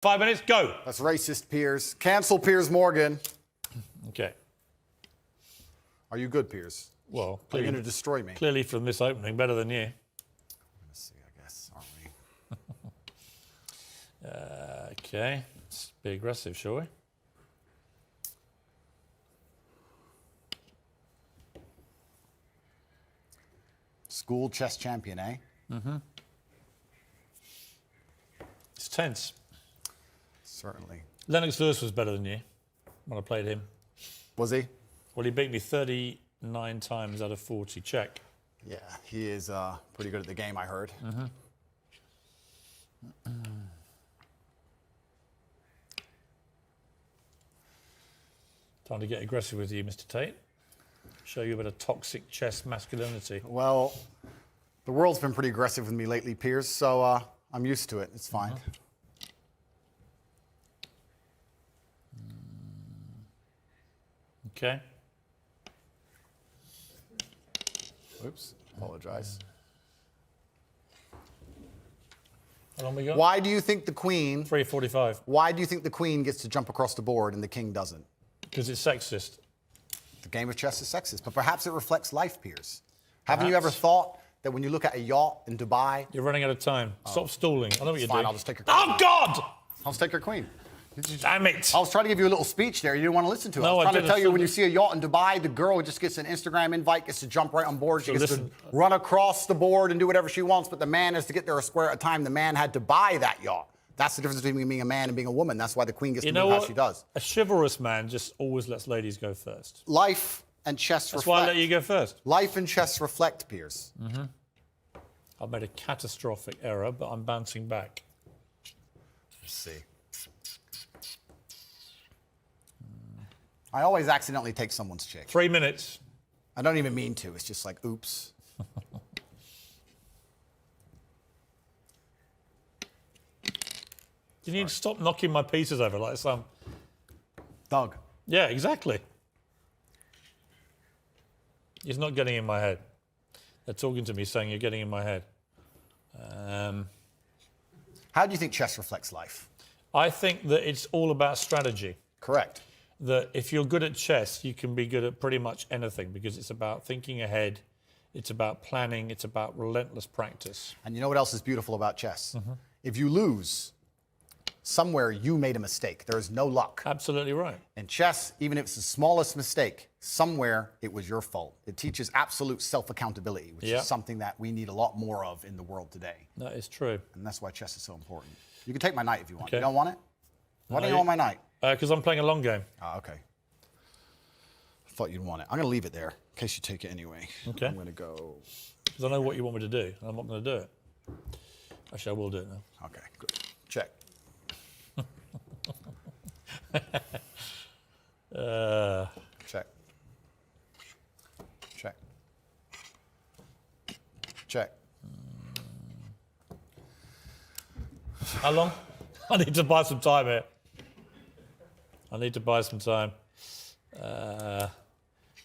5 minutes, go. That's racist, Piers. Cancel Piers Morgan. Okay. Are you good, Piers? Well, Are you going to destroy me? clearly from this opening, better than you. Let's see, I guess, aren't we? Okay. Let's be aggressive, shall we? School chess champion, eh? Mm-hmm. It's tense. Certainly. Lennox Lewis was better than you when I played him. Was he? Well, he beat me 39 times out of 40. Check. Yeah, he is pretty good at the game, I heard. Mm-hmm. Time to get aggressive with you, Mr. Tate. Show you a bit of toxic chess masculinity. Well, the world's been pretty aggressive with me lately, Piers, so I'm used to it. It's fine. Okay. Oops, apologize. How long we got? Why do you think the queen... 3:45. Why do you think the queen gets to jump across the board and the king doesn't? Because it's sexist. The game of chess is sexist, but perhaps it reflects life, Piers. Haven't you ever thought that when you look at a yacht in Dubai... You're running out of time. Stop stalling. I know what you're doing. I'll just take your queen. Oh, God! I'll just take your queen. Damn it. I was trying to give you a little speech there. You didn't want to listen to it. No, I was trying to tell you when you see a yacht in Dubai, the girl just gets an Instagram invite, gets to jump right on board. She gets to run across the board and do whatever she wants, but the man has to get there a square at a time. The man had to buy that yacht. That's the difference between being a man and being a woman. That's why the queen gets to do how she does. A chivalrous man just always lets ladies go first. Life and chess reflect. That's why I let you go first. Life and chess reflect, Piers. Mm-hmm. I've made a catastrophic error, but I'm bouncing back. Let's see. I always accidentally take someone's chick. 3 minutes. I don't even mean to. It's just like, oops. You need to stop knocking my pieces over like some... Doug. Yeah, exactly. He's not getting in my head. They're talking to me saying you're getting in my head. How do you think chess reflects life? I think that it's all about strategy. Correct. That if you're good at chess, you can be good at pretty much anything because it's about thinking ahead, it's about planning, it's about relentless practice. And you know what else is beautiful about chess? If you lose, somewhere you made a mistake. There is no luck. Absolutely right. In chess, even if it's the smallest mistake, somewhere it was your fault. It teaches absolute self-accountability, which is something that we need a lot more of in the world today. That is true. And that's why chess is so important. You can take my knight if you want. Okay. You don't want it? Why don't you want my knight? Because I'm playing a long game. Ah, okay. I thought you'd want it. I'm going to leave it there in case you take it anyway. Okay. I'm going to go... Because I know what you want me to do. I'm not going to do it. Actually, I will do it now. Okay, good. Check. Check. Check. Check. How long? I need to buy some time here. I need to buy some time.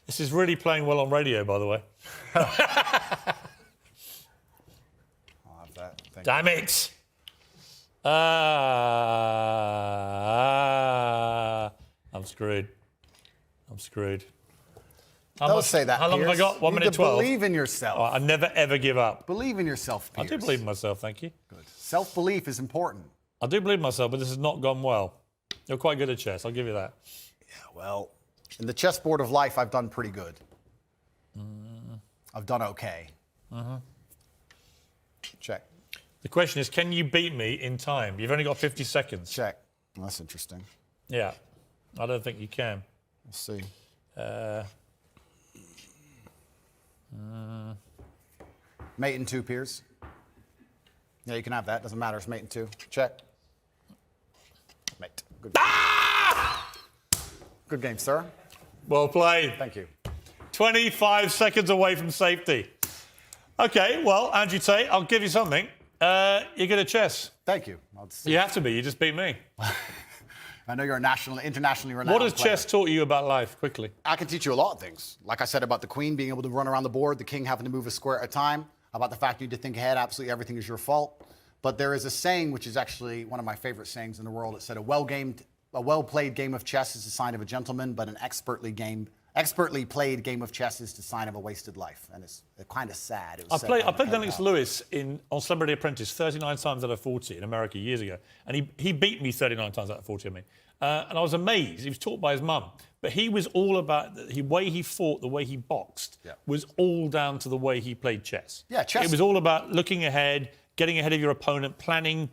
This is really playing well on radio, by the way. I'll have that. Thank Damn it! I'm screwed. I'm screwed. Don't say that, How long have I got? 1 minute 12. Believe in yourself. Oh, I never, ever give up. Believe in yourself, Piers. I do believe in myself, thank you. Good. Self-belief is important. I do believe in myself, but this has not gone well. You're quite good at chess, I'll give you that. Yeah, well, in the chessboard of life, I've done pretty good. I've done okay. Check. The question is, can you beat me in time? You've only got 50 seconds. Check. Well, that's interesting. Yeah, I don't think you can. Let's see. Mate in 2, Piers. Yeah, you can have that. Doesn't matter. It's mate in 2. Check. Mate. Good. Good game, sir. Well played. Thank you. 25 seconds away from safety. Okay, well, Andrew Tate, I'll give you something. You're good at chess. Thank you. You have to be. You just beat me. I know you're a internationally renowned What has player. chess taught you about life, quickly? I can teach you a lot of things. Like I said about the queen being able to run around the board, the king having to move a square at a time, about the fact you need to think ahead, absolutely everything is your fault. But there is a saying, which is actually one of my favorite sayings in the world. It said, a well-played game of chess is a sign of a gentleman, but an expertly played game of chess is the sign of a wasted life. And it's kind of sad. I played Lennox Lewis on Celebrity Apprentice 39 times out of 40 in America years ago. And he beat me 39 times out of 40, I mean. And I was amazed. He was taught by his mum. But he was all about the way he fought, the way he boxed, was all down to the way he played chess. Yeah, chess. It was all about looking ahead, getting ahead of your opponent, planning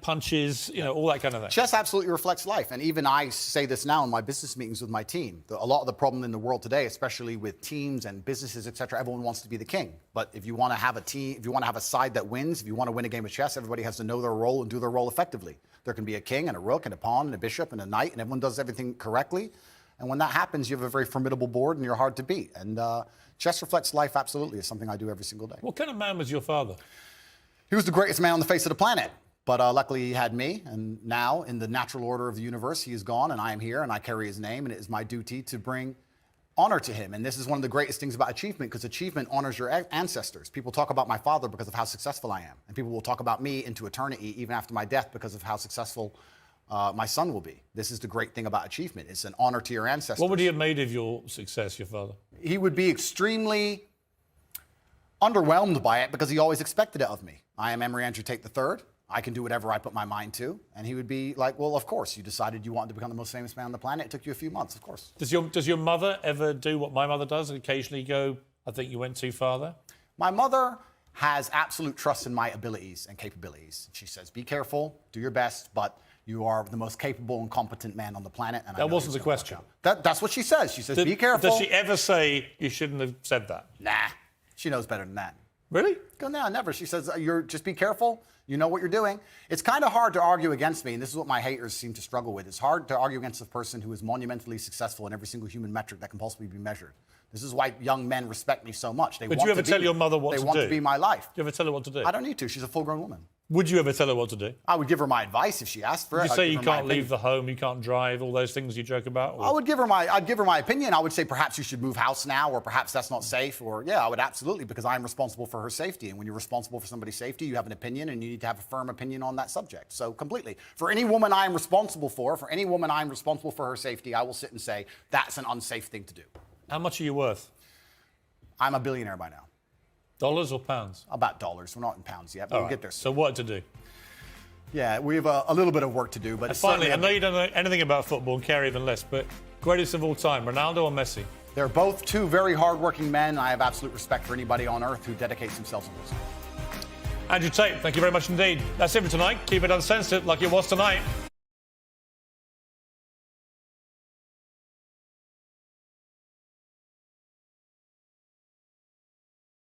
punches, all that kind of thing. Chess absolutely reflects life. And even I say this now in my business meetings with my team. A lot of the problem in the world today, especially with teams and businesses, et cetera, everyone wants to be the king. But if you want to have a team, if you want to have a side that wins, if you want to win a game of chess, everybody has to know their role and do their role effectively. There can be a king and a rook and a pawn and a bishop and a knight, and everyone does everything correctly. And when that happens, you have a very formidable board and you're hard to beat. And chess reflects life absolutely. It's something I do every single day. What kind of man was your father? He was the greatest man on the face of the planet. But luckily he had me, and now in the natural order of the universe, he is gone, and I am here, and I carry his name, and it is my duty to bring honor to him. And this is one of the greatest things about achievement, because achievement honors your ancestors. People talk about my father because of how successful I am, and people will talk about me into eternity, even after my death, because of how successful my son will be. This is the great thing about achievement. It's an honor to your ancestors. What would he have made of your success, your father? He would be extremely underwhelmed by it because he always expected it of me. I am Emory Andrew Tate III. I can do whatever I put my mind to. And he would be like, well, of course, you decided you wanted to become the most famous man on the planet. It took you a few months, of course. Does your mother ever do what my mother does and occasionally go, I think you went too far there? My mother has absolute trust in my abilities and capabilities. She says, be careful, do your best, but you are the most capable and competent man on the planet. And that wasn't the question. That's what she says. She says, be careful. Does she ever say you shouldn't have said that? Nah, she knows better than that. Really? No, never. She says, just be careful. You know what you're doing. It's kind of hard to argue against me, and this is what my haters seem to struggle with. It's hard to argue against a person who is monumentally successful in every single human metric that can possibly be measured. This is why young men respect me so much. But do you ever tell your mother what to do? They want to be my life. Do you ever tell her what to do? I don't need to. She's a full-grown woman. Would you ever tell her what to do? I would give her my advice if she asked for it. You say you can't leave the home, you can't drive, all those things you joke about? Or? I'd give her my opinion. I would say perhaps you should move house now, or perhaps that's not safe, or yeah, I would absolutely, because I'm responsible for her safety. And when you're responsible for somebody's safety, you have an opinion, and you need to have a firm opinion on that subject. So completely. For any woman I'm responsible for any woman I'm responsible for her safety, I will sit and say, that's an unsafe thing to do. How much are you worth? I'm a billionaire by now. Dollars or pounds? About dollars. We're not in pounds yet, but we'll get there soon. So what to do? Yeah, we have a little bit of work to do. But finally, I know you don't know anything about football and care even less, but greatest of all time, Ronaldo or Messi? They're both two very hard-working men, and I have absolute respect for anybody on earth who dedicates themselves to this. Andrew Tate, thank you very much indeed. That's it for tonight. Keep it uncensored like it was tonight.